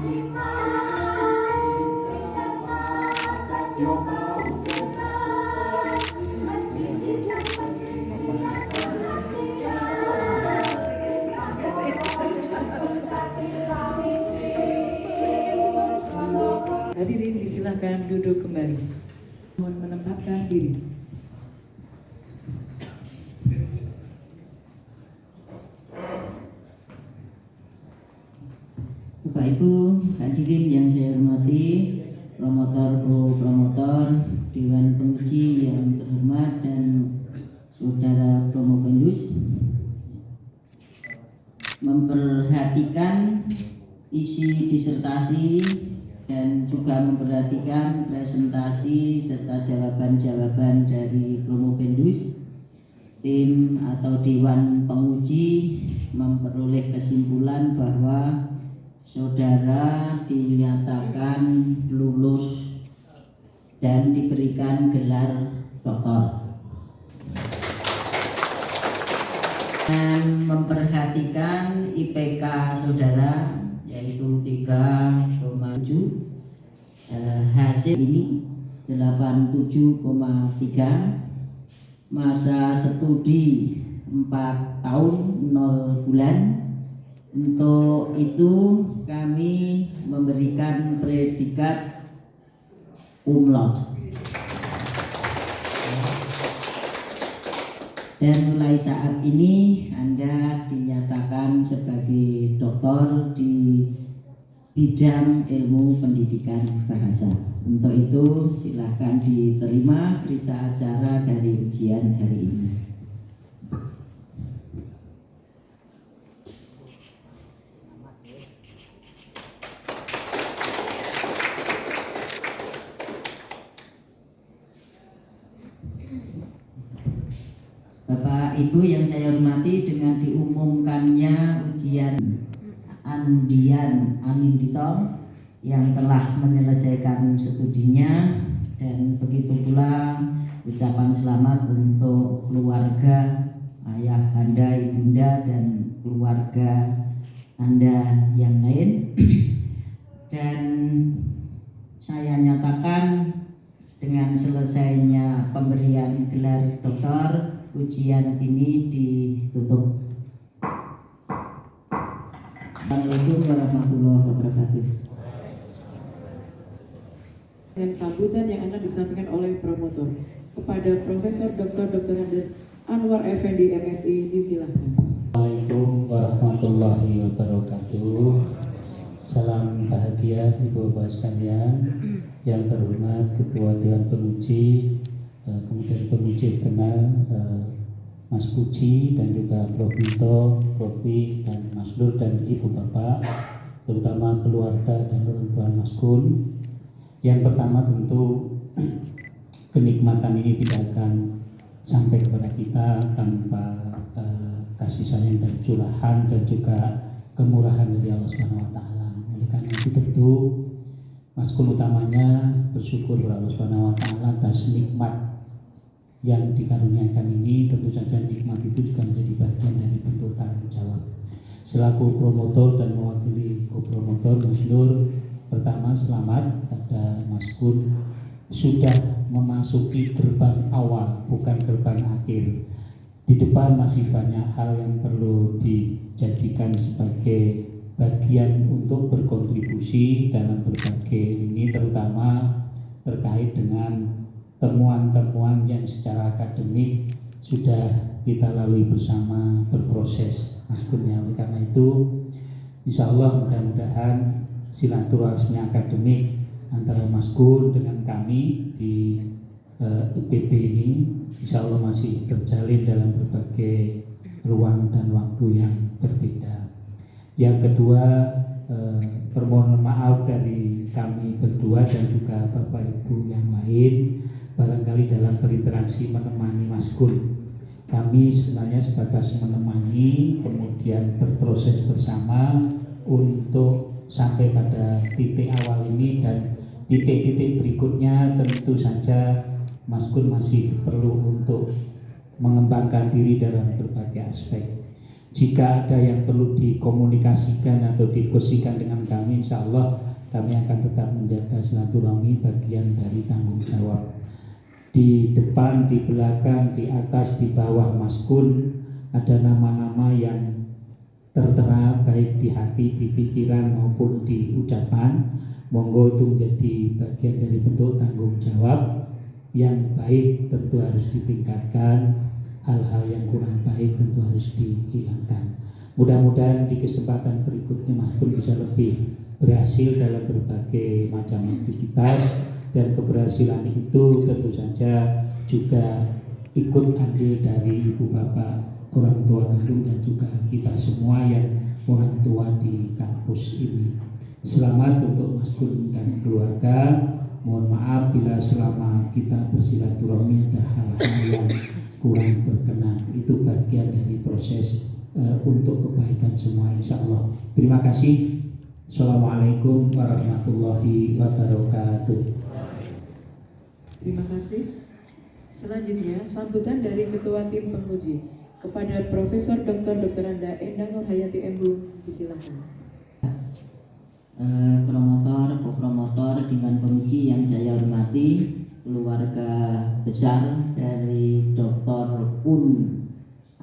Hadirin disilakan duduk kembali. Mohon menempatkan diri. Bapak Ibu hadirin yang saya hormati, promotor, Dewan Penguji yang terhormat dan Saudara Promopendus, memperhatikan isi disertasi dan juga memperhatikan presentasi serta jawaban-jawaban dari Promopendus. Tim atau Dewan Penguji memperoleh kesimpulan bahwa saudara dinyatakan lulus dan diberikan gelar doktor. Dan memperhatikan IPK saudara yaitu 3,7, hasil ini 87,3, masa studi 4 tahun 0 bulan. Untuk itu kami memberikan predikat cum laude. Dan mulai saat ini Anda dinyatakan sebagai doktor di bidang ilmu pendidikan bahasa. Untuk itu silakan diterima berita acara dari ujian hari ini. Bapak Ibu yang saya hormati, dengan diumumkannya ujian Andian Anindito yang telah menyelesaikan studinya, dan begitu pula ucapan selamat untuk keluarga, ayah, anda, ibunda, dan keluarga Anda yang lain. Dan saya nyatakan dengan selesainya pemberian gelar doktor, ujian ini ditutup. Assalamualaikum warahmatullahi wabarakatuh. Dan sambutan yang akan disampaikan oleh promotor kepada Profesor Dr. Andes Anwar Effendi MSI, disilakan. Assalamualaikum warahmatullahi wabarakatuh. Salam bahagia Ibu Bapak sekalian, yang terhormat Ketua Dewan Penguji, kemudian penguji eksternal Mas Puji, dan juga Prof Nito, Profi, dan Mas Nur, dan Ibu Bapak, terutama keluarga dan orang tua Mas Kun. Yang pertama tentu kenikmatan ini tidak akan sampai kepada kita tanpa kasih sayang dan curahan dan juga kemurahan dari Allah Subhanahu wa taala. Oleh karena itu tentu Mas Kun utamanya bersyukur kepada Allah Subhanahu wa taala atas nikmat yang dikaruniakan ini. Tentu saja nikmat itu juga menjadi bagian dari bentuk tanggung jawab. Selaku promotor dan mewakili co-promotor Mas Nur, pertama selamat pada Mas Kun sudah memasuki gerbang awal, bukan gerbang akhir. Di depan masih banyak hal yang perlu dijadikan sebagai bagian untuk berkontribusi dalam berbagai ini, terutama terkait dengan temuan-temuan yang secara akademik sudah kita lalui bersama, berproses Mas Kun ya. Oleh karena itu insya Allah mudah-mudahan silaturahmi akademik antara Mas Kun dengan kami di IPB ini insya Allah masih terjalin dalam berbagai ruang dan waktu yang berbeda. Yang kedua, permohonan maaf dari kami berdua dan juga Bapak Ibu yang lain, barangkali dalam berinteraksi menemani Mas Kun, kami sebenarnya sebatas menemani, kemudian berproses bersama untuk sampai pada titik awal ini, dan titik-titik berikutnya tentu saja Mas Kun masih perlu untuk mengembangkan diri dalam berbagai aspek. Jika ada yang perlu dikomunikasikan atau didiskusikan dengan kami, insya Allah kami akan tetap menjaga silaturahmi, bagian dari tanggung jawab. Di depan, di belakang, di atas, di bawah Mas Kun ada nama-nama yang tertera baik di hati, di pikiran maupun di ucapan. Monggo itu menjadi bagian dari bentuk tanggung jawab. Yang baik tentu harus ditingkatkan, hal-hal yang kurang baik tentu harus dihilangkan. Mudah-mudahan di kesempatan berikutnya Mas Kun bisa lebih berhasil dalam berbagai macam aktivitas, dan keberhasilan itu tentu saja juga ikut andil dari ibu bapak orang tua kandung dan juga kita semua yang orang tua di kampus ini. Selamat untuk Mas Kun dan keluarga. Mohon maaf bila selama kita bersilaturahmi ada hal-hal yang kurang berkenan. Itu bagian dari proses untuk kebaikan semua, insya Allah. Terima kasih. Assalamualaikum warahmatullahi wabarakatuh. Terima kasih. Selanjutnya, sambutan dari Ketua Tim Penguji kepada Profesor Dr. Anda Endang Nurhayati MBU, disilakan. Promotor, kopromotor, dengan penguji yang saya hormati, keluarga besar dari Dr.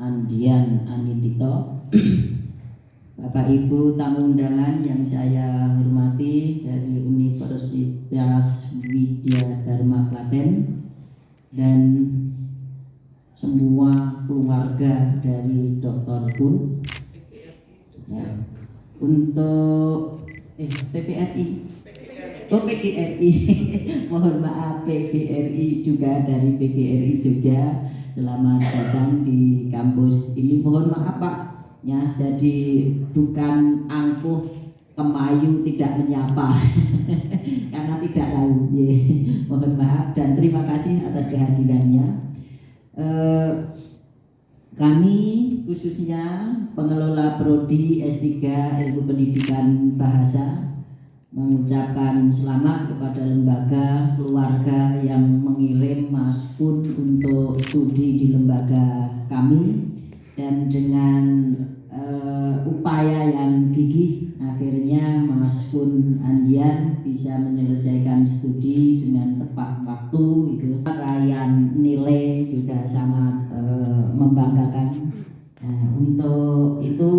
Andian Anindito, Bapak Ibu tamu undangan yang saya hormati dari Universitas Widya Dharma Klaten, dan semua keluarga dari Dr. Kun, ya, untuk PPRI, PGRI, mohon maaf, PGRI juga dari PGRI Jogja, selamat datang di kampus ini. Mohon maaf Pak, ya, jadi bukan angkuh kemayu tidak menyapa karena tidak tahu. Mohon maaf dan terima kasih atas kehadirannya. Kami khususnya pengelola Prodi S3 Ilmu Pendidikan Bahasa mengucapkan selamat kepada lembaga keluarga yang mengirim Mas Kun untuk studi di lembaga kami, dan dengan upaya yang gigih akhirnya Mas Kun Andian bisa menyelesaikan studi dengan tepat waktu. Itu raihan nilai juga sangat membanggakan. Nah, untuk itu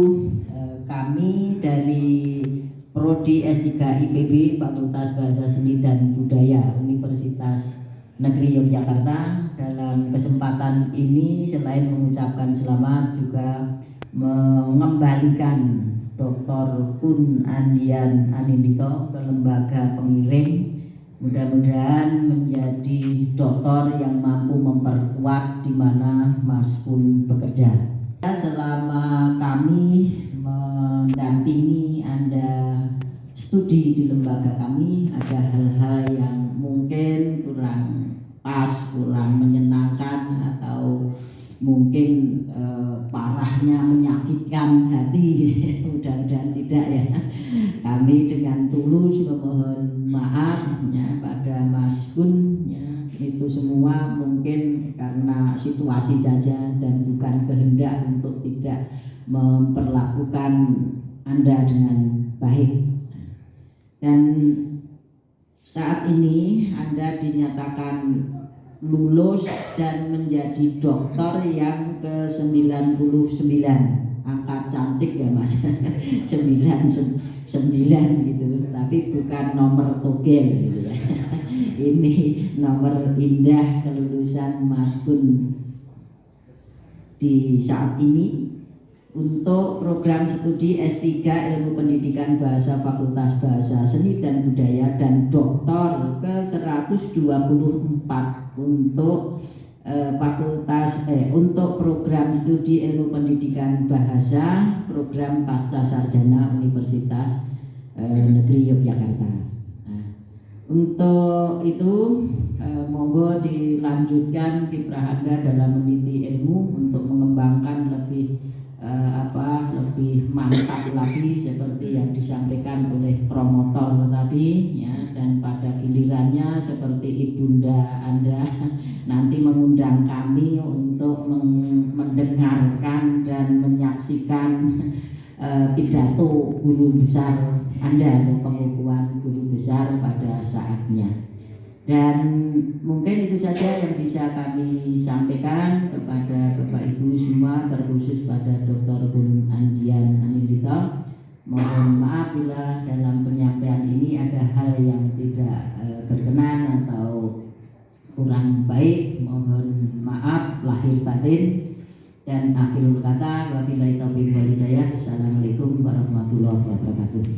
kami dari Prodi S3 IPB Fakultas Bahasa Seni dan Budaya Universitas Negeri Yogyakarta, dalam kesempatan ini selain mengucapkan selamat juga mengembalikan Dr. Kun Andian Anindito ke lembaga pengirim. Mudah-mudahan menjadi doktor yang mampu memperkuat di mana Mas Kun bekerja. Selama kami mendampingi Anda studi di lembaga kami, ada hal-hal yang mungkin kurang pas, kurang menyenangkan, atau mungkin parahnya menyakitkan hati. Mudah-mudahan tidak, ya. Kami dengan tulus memohon maaf, ya, pada Mas Kun, ya. Itu semua mungkin karena situasi saja dan bukan kehendak untuk tidak memperlakukan Anda dengan baik. Dan saat ini Anda dinyatakan lulus dan menjadi doktor yang ke-99. Angka cantik ya Mas. 99 gitu, tapi bukan nomor togel gitu ya. Ini nomor indah kelulusan Mas Kun di saat ini. Untuk program studi S3 Ilmu Pendidikan Bahasa Fakultas Bahasa Seni dan Budaya dan doktor ke-124 untuk untuk program studi Ilmu Pendidikan Bahasa program Pasca Sarjana Universitas Negeri Yogyakarta. Nah, untuk itu monggo dilanjutkan kiprah Anda dalam meniti ilmu untuk mengembangkan lebih lebih mantap lagi seperti yang disampaikan oleh promotor tadi, ya, dan pada gilirannya seperti ibunda Anda nanti mengundang kami untuk mendengarkan dan menyaksikan pidato guru besar Anda atau pengukuhan guru besar pada saatnya. Dan mungkin itu saja yang bisa kami sampaikan kepada Bapak Ibu semua, terkhusus pada Dr. Bun Andian Anindita. Mohon maaf bila dalam penyampaian ini ada hal yang tidak berkenan atau kurang baik. Mohon maaf lahir batin. Dan akhirul kata, wabillahi taufiq wal hidayah. Assalamualaikum warahmatullahi wabarakatuh.